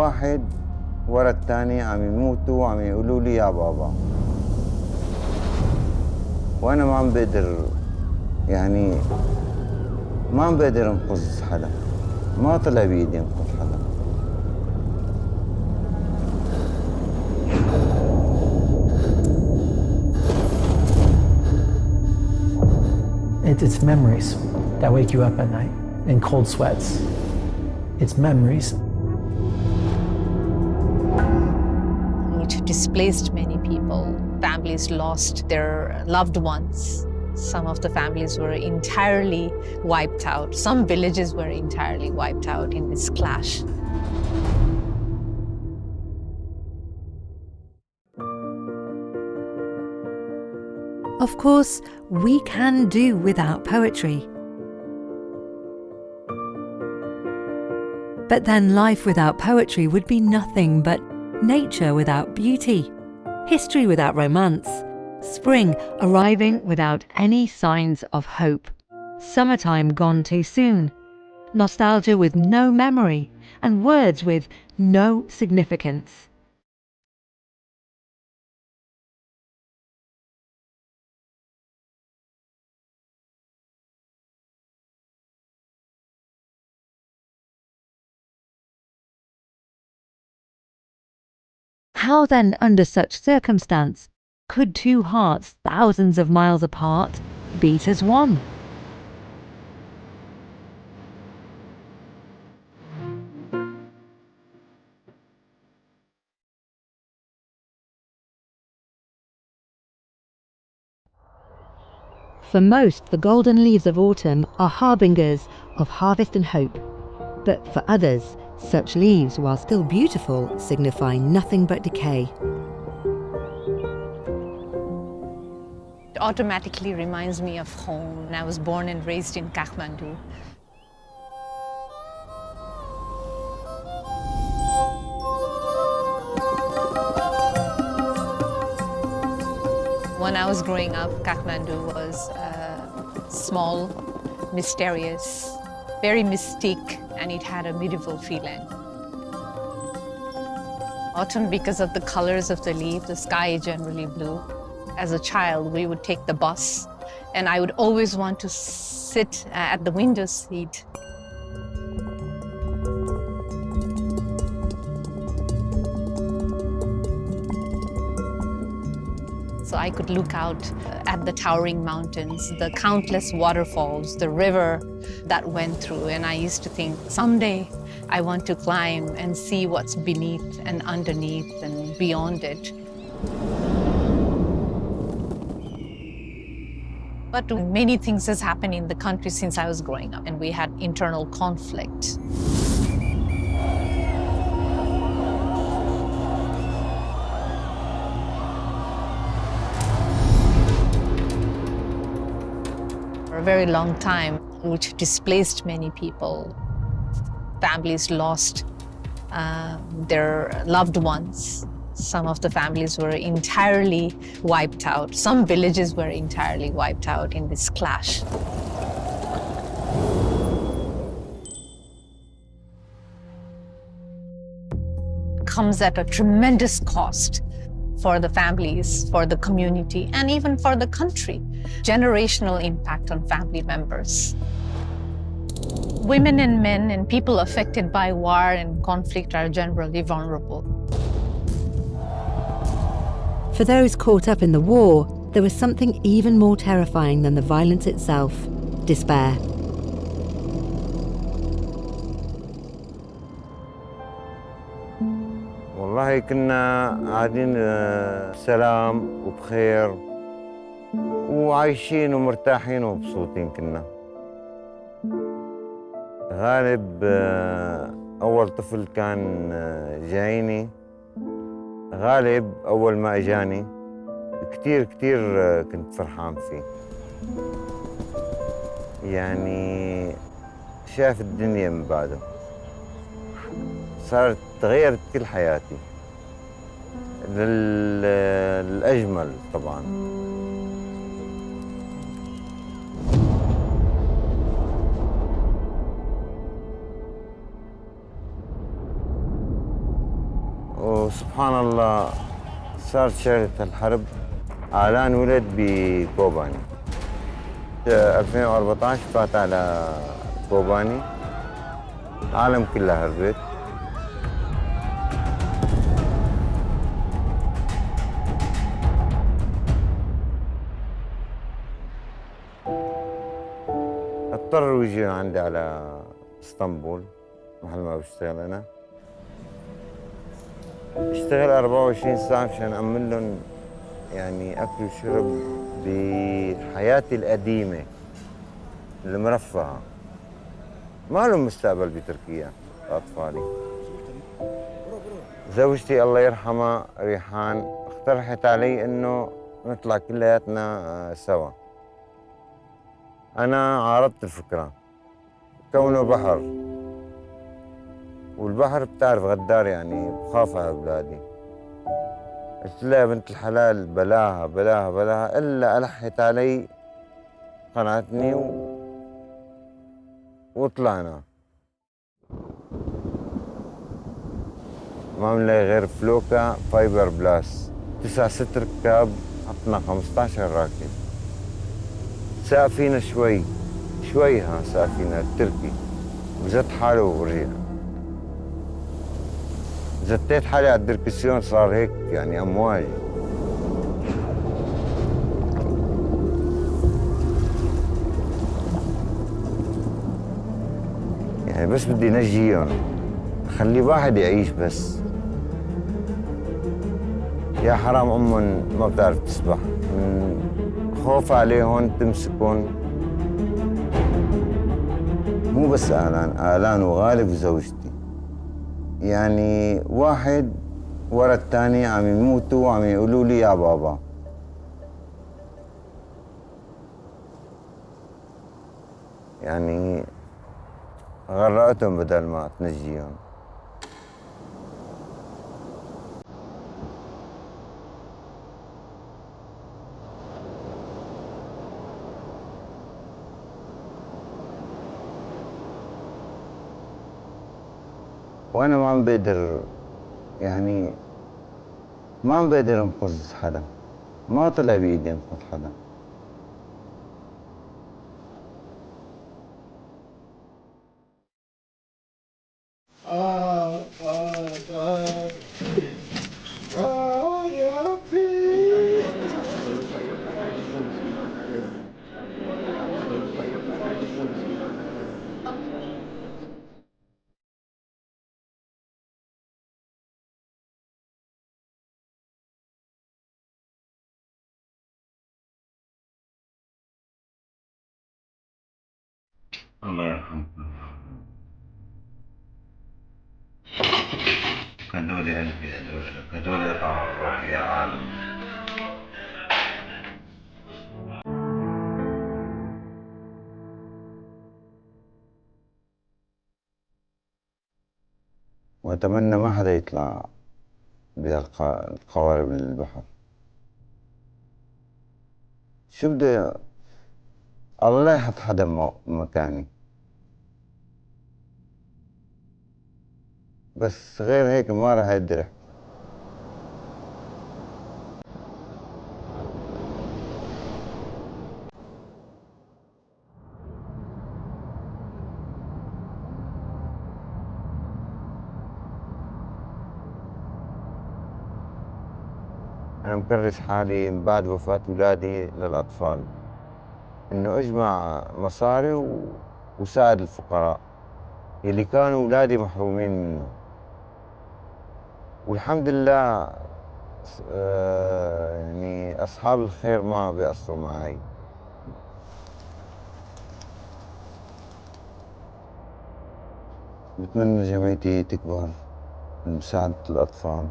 واحد ورا الثاني عم يموتوا وعم يقولوا لي يا بابا، وأنا ما عم بقدر، يعني ما عم بقدر أنقذ حدا، ما طلع بإيدي أنقذ حدا. It's memories that wake you up at night in cold sweats. It's memories. Which displaced many people. Families lost their loved ones. Some of the families were entirely wiped out. Some villages were entirely wiped out in this clash. Of course, we can do without poetry. But then life without poetry would be nothing but nature without beauty, history without romance, spring arriving without any signs of hope, summertime gone too soon, nostalgia with no memory, and words with no significance. How then, under such circumstance, could two hearts thousands of miles apart beat as one? For most, the golden leaves of autumn are harbingers of harvest and hope. But for others, such leaves, while still beautiful, signify nothing but decay. It automatically reminds me of home. I was born and raised in Katmandu. When I was growing up, Katmandu was small, mysterious, very mystique, and it had a medieval feeling. Autumn, because of the colors of the leaves, the sky is generally blue. As a child, we would take the bus, and I would always want to sit at the window seat. So I could look out at the towering mountains, the countless waterfalls, the river that went through, and I used to think, someday I want to climb and see what's beneath and underneath and beyond it. But many things has happened in the country since I was growing up, and we had internal conflict. For a very long time, which displaced many people. Families lost their loved ones. Some of the families were entirely wiped out. Some villages were entirely wiped out in this clash. Comes at a tremendous cost for the families, for the community, and even for the country. Generational impact on family members. Women and men and people affected by war and conflict are generally vulnerable. For those caught up in the war, there was something even more terrifying than the violence itself: despair. والله كنا قاعدين بسلام وبخير وعايشين ومرتاحين ومبسوطين كنا. غالب أول طفل كان جايني، غالب أول ما إجاني كتير كنت فرحان فيه. يعني شاف الدنيا من بعده، تغيرت كل حياتي للأجمل طبعاً. وسبحان الله صارت شغلة الحرب. آلان ولد بكوباني 2014 فات على كوباني، العالم كلها هربت. اضطروا يجوا عندي على اسطنبول محل ما بشتغل انا. اشتغل 24 ساعة مشان أأمن لهم يعني أكل وشرب بحياتي القديمة المرفهة. ما لهم مستقبل بتركيا أطفالي. زوجتي الله يرحمها ريحان اقترحت علي إنه نطلع كلياتنا سوا. أنا عارضت الفكرة كونه بحر، والبحر بتعرف غدار يعني بخاف على أولادي. قلت لها يا بنت الحلال بلاها بلاها بلاها، إلا ألحت علي قنعتني وطلعنا. ما عملنا غير فلوكا فايبر بلاس 9 6 ركاب، حطنا 15 راكب. ساق فينا شوي شوي، ساق فينا التركي وزت حاله ورجع. زتيت حالي على الدركسيون صار هيك يعني أمواج. يعني بس بدي نجيهم، خلي واحد يعيش بس. يا حرام أمهم ما بتعرف تسبح، من خوف عليهم تمسكهم. مو بس آلان وغالب وزوجتي، يعني واحد ورا الثاني عم يموتوا وعم يقولوا لي يا بابا. يعني غرقتهم بدل ما تنجيهم. وانا ما عم بقدر، يعني ما عم بقدر انقذ حدا، ما طلع بايدي انقذ حدا. يا ربي. الله يرحمه. هدول قلبي، هدول طعم روحي يا عالم. وأتمنى ما حدا يطلع بهالقوارب من البحر. شو بده الله لا يحط حدا مكاني، بس غير هيك ما راح أقدر. أنا مكرس حالي من بعد وفاة أولادي للأطفال، إنه أجمع مصاري وساعد الفقراء اللي كانوا أولادي محرومين منه. والحمد لله يعني أصحاب الخير ما بيقصروا معي. بتمنى جمعيتي تكبر لمساعدة الأطفال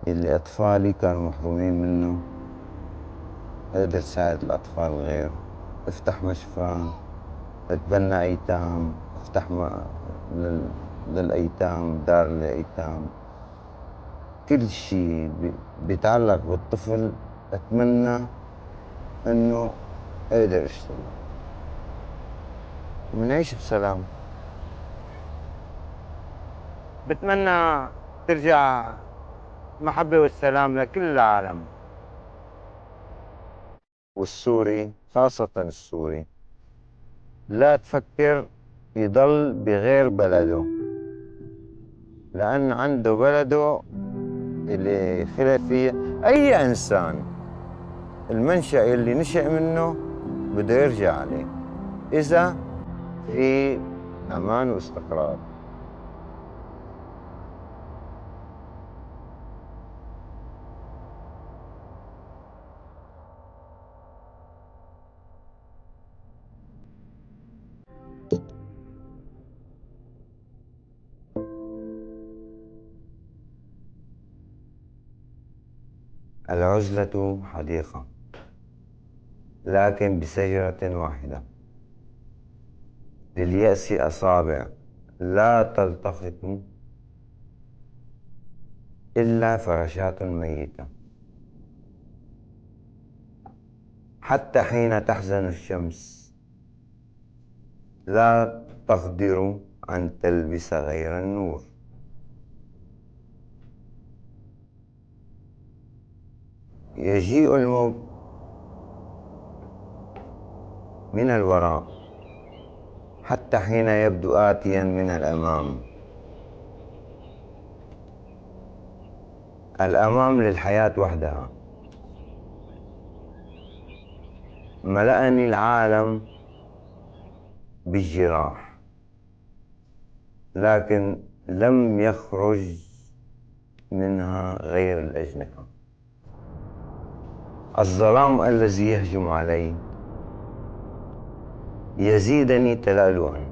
اللي أطفالي كانوا محرومين منه. أقدر أساعد الأطفال الغير، افتح مشفى، اتبنى أيتام، افتح للأيتام، دار للأيتام. كل شيء بيتعلق بالطفل أتمنى إنه أقدر أشتغل ونعيش بسلام. بتمنى ترجع المحبة والسلام لكل العالم. والسوري خاصة السوري لا تفكر يضل بغير بلده، لأن عنده بلده اللي خلق فيه. أي إنسان المنشأ اللي نشأ منه بده يرجع عليه إذا في أمان واستقرار. العزلة حديقة، لكن بشجرة واحدة. لليأس أصابع لا تلتقط إلا فراشات ميتة. حتى حين تحزن الشمس لا تقدر أن تلبس غير النور. يجيء الموت من الوراء حتى حين يبدو آتيا من الأمام. الأمام للحياة وحدها. ملأني العالم بالجراح، لكن لم يخرج منها غير الأجنحة. الظلام الذي يهجم علي يزيدني تلألؤا.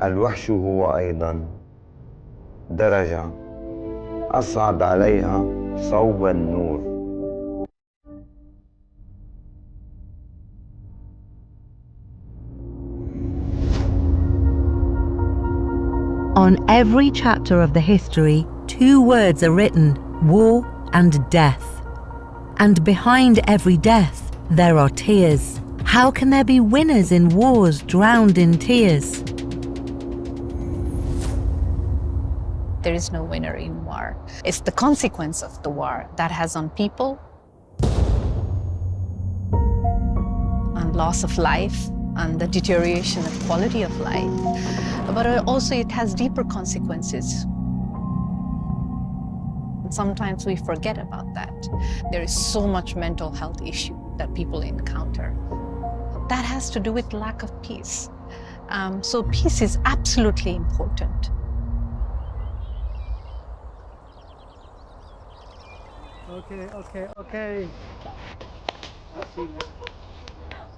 الوحش هو أيضا درجة أصعد عليها صوب النور. On every chapter of the history, two words are written: war and death. And behind every death, there are tears. How can there be winners in wars drowned in tears? There is no winner in war. It's the consequence of the war that has on people, on loss of life, and the deterioration of quality of life. But also it has deeper consequences. Sometimes we forget about that. There is so much mental health issue that people encounter. That has to do with lack of peace. So peace is absolutely important. Okay.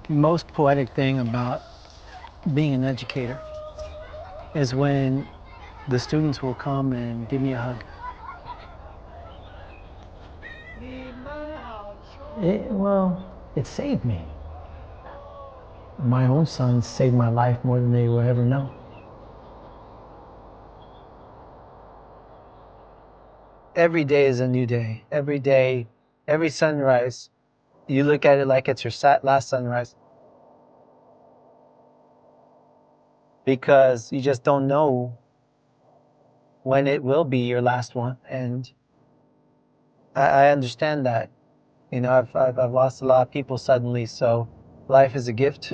Most poetic thing about being an educator is when the students will come and give me a hug. It saved me. My own sons saved my life more than they will ever know. Every day is a new day. Every day, every sunrise, you look at it like it's your last sunrise. Because you just don't know when it will be your last one. And I understand that. You know, I've lost a lot of people suddenly, so life is a gift.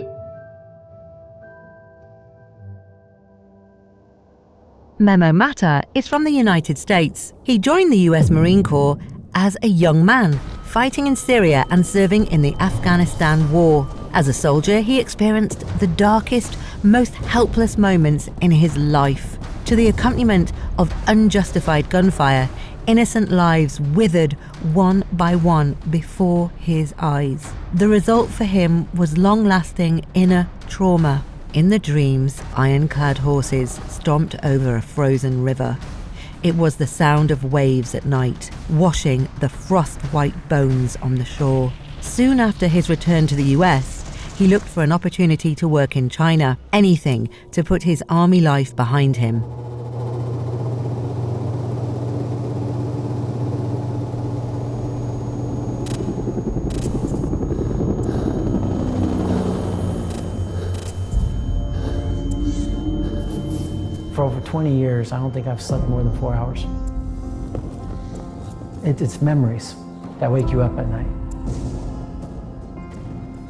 Memo Mata is from the United States. He joined the US Marine Corps as a young man, fighting in Syria and serving in the Afghanistan war. As a soldier, he experienced the darkest, most helpless moments in his life. To the accompaniment of unjustified gunfire, innocent lives withered one by one before his eyes. The result for him was long-lasting inner trauma. In the dreams, ironclad horses stomped over a frozen river. It was the sound of waves at night, washing the frost-white bones on the shore. Soon after his return to the US, he looked for an opportunity to work in China, anything to put his army life behind him. For over 20 years, I don't think I've slept more than 4 hours. It's memories that wake you up at night.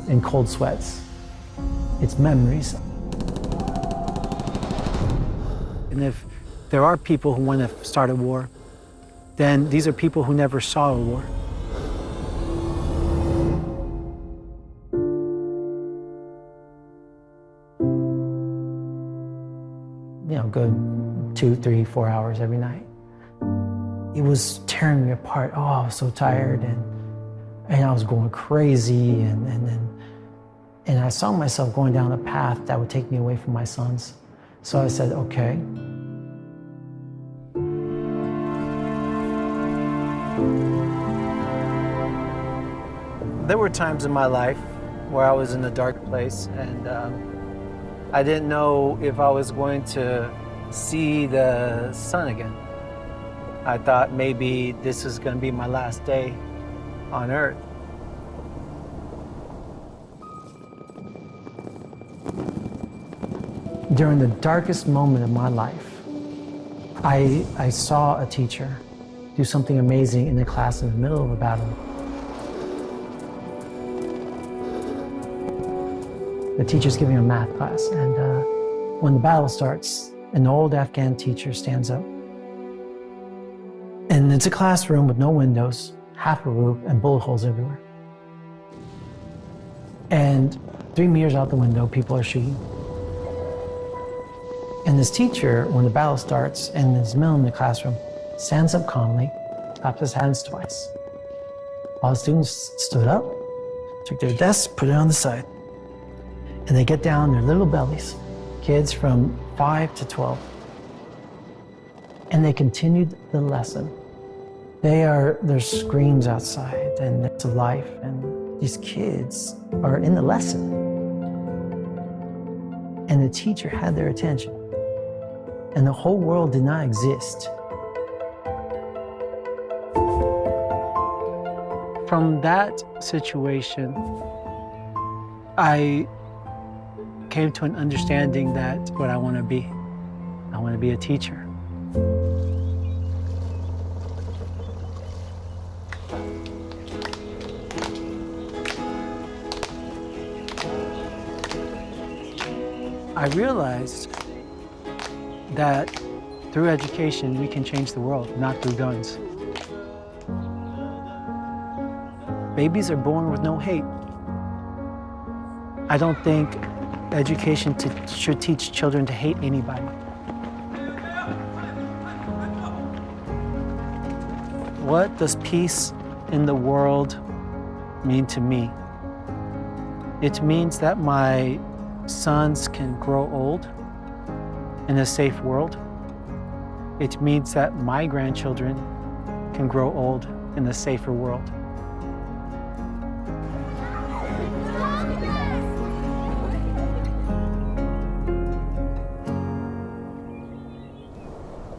In cold sweats. It's memories. And if there are people who want to start a war, then these are people who never saw a war. You know, good 2, 3, 4 hours every night. It was tearing me apart. Oh, I was so tired, and I was going crazy, and I saw myself going down a path that would take me away from my sons. So I said, okay. There were times in my life where I was in a dark place, and I didn't know if I was going to see the sun again. I thought maybe this is going to be my last day on Earth. During the darkest moment of my life, I saw a teacher do something amazing in the class in the middle of a battle. The teacher's giving a math class, and when the battle starts, an old Afghan teacher stands up. And it's a classroom with no windows, half a roof, and bullet holes everywhere. And 3 meters out the window, people are shooting. And this teacher, when the battle starts and is middle in the classroom, stands up calmly, claps his hands twice. All the students stood up, took their desks, put it on the side. And they get down their little bellies, kids from 5 to 12. And they continued the lesson. There's screams outside, and it's life, and these kids are in the lesson. And the teacher had their attention. And the whole world did not exist. From that situation, I came to an understanding that what I want to be. I want to be a teacher. I realized that through education, we can change the world, not through guns. Babies are born with no hate. I don't think education should teach children to hate anybody. What does peace in the world mean to me? It means that my sons can grow old in a safe world. It means that my grandchildren can grow old in a safer world.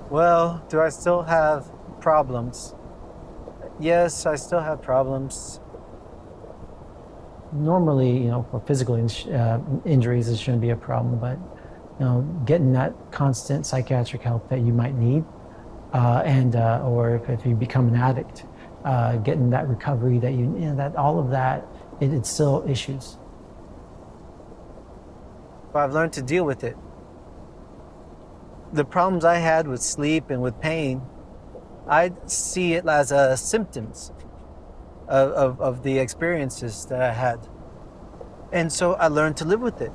Well, do I still have problems? Yes, I still have problems. Normally, for physical injuries, it shouldn't be a problem, but getting that constant psychiatric help that you might need, or if you become an addict, getting that recovery that that all of that, it's still issues. But I've learned to deal with it. The problems I had with sleep and with pain, I see it as symptoms of the experiences that I had. And so I learned to live with it.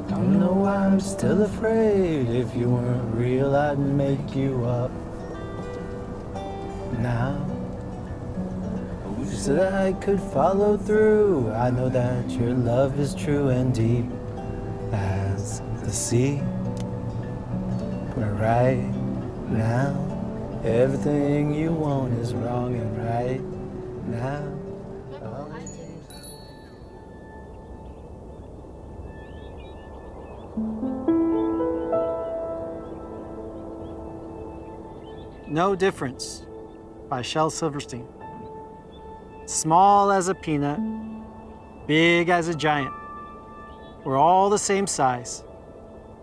Don't know why I'm still afraid. If you weren't real, I'd make you up now. So that I could follow through. I know that your love is true and deep as the sea. But right now, everything you want is wrong, and right now, No Difference by Shel Silverstein. Small as a peanut, big as a giant. We're all the same size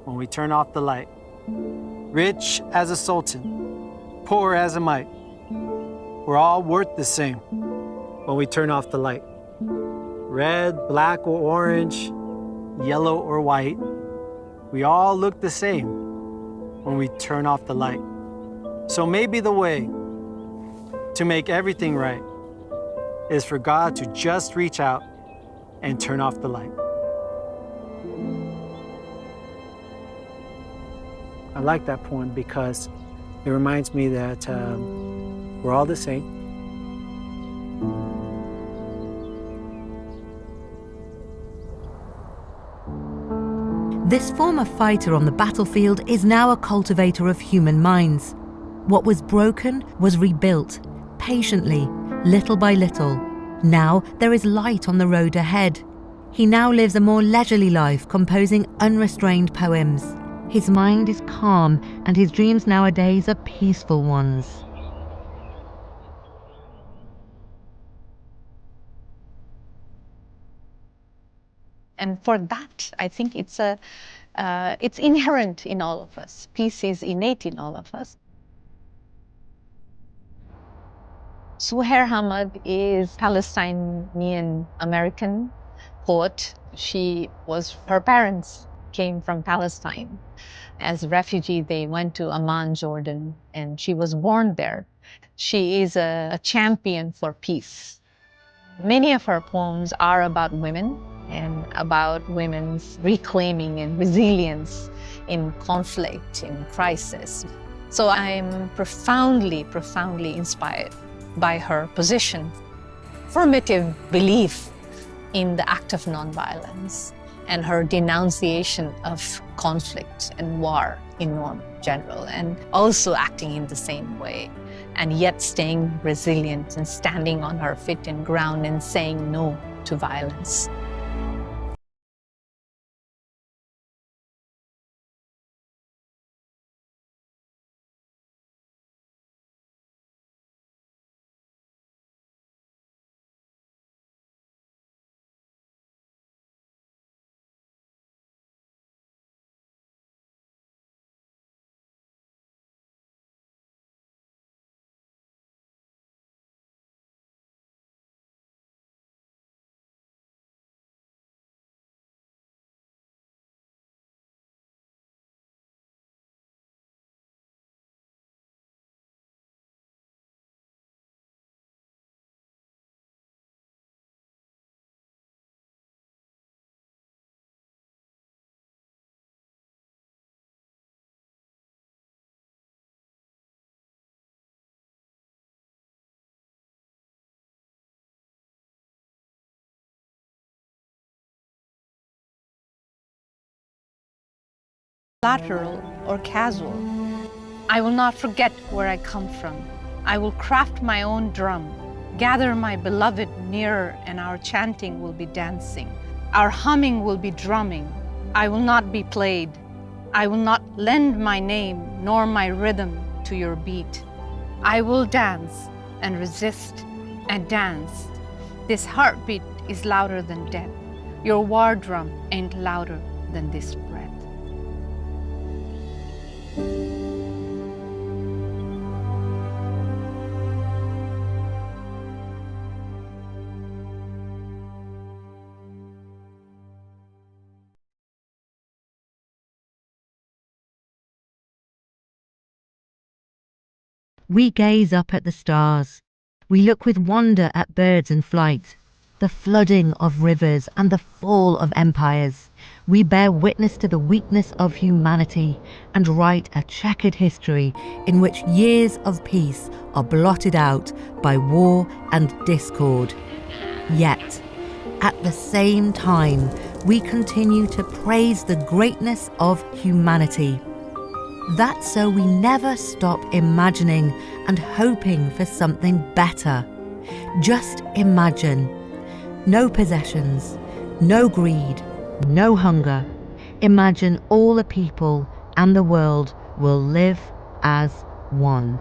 when we turn off the light. Rich as a sultan, poor as a mite. We're all worth the same when we turn off the light. Red, black, or orange, yellow or white. We all look the same when we turn off the light. So maybe the way to make everything right is for God to just reach out and turn off the light. I like that poem because it reminds me that we're all the same. This former fighter on the battlefield is now a cultivator of human minds. What was broken was rebuilt, patiently, little by little. Now there is light on the road ahead. He now lives a more leisurely life, composing unrestrained poems. His mind is calm, and his dreams nowadays are peaceful ones. And for that, I think it's inherent in all of us. Peace is innate in all of us. Suhair Hamad is Palestinian American poet. Her parents came from Palestine. As a refugee, they went to Amman, Jordan, and she was born there. She is a champion for peace. Many of her poems are about women and about women's reclaiming and resilience in conflict, in crisis. So I'm profoundly, profoundly inspired by her position, affirmative belief in the act of nonviolence, and her denunciation of conflict and war in general, and also acting in the same way, and yet staying resilient and standing on her feet and ground and saying no to violence. Lateral or casual. I will not forget where I come from. I will craft my own drum, gather my beloved nearer, and our chanting will be dancing. Our humming will be drumming. I will not be played. I will not lend my name nor my rhythm to your beat. I will dance and resist and dance. This heartbeat is louder than death. Your war drum ain't louder than this breath. We gaze up at the stars. We look with wonder at birds in flight, the flooding of rivers and the fall of empires. We bear witness to the weakness of humanity and write a checkered history in which years of peace are blotted out by war and discord. Yet, at the same time, we continue to praise the greatness of humanity. That's so we never stop imagining and hoping for something better. Just imagine. No possessions, no greed, no hunger. Imagine all the people and the world will live as one.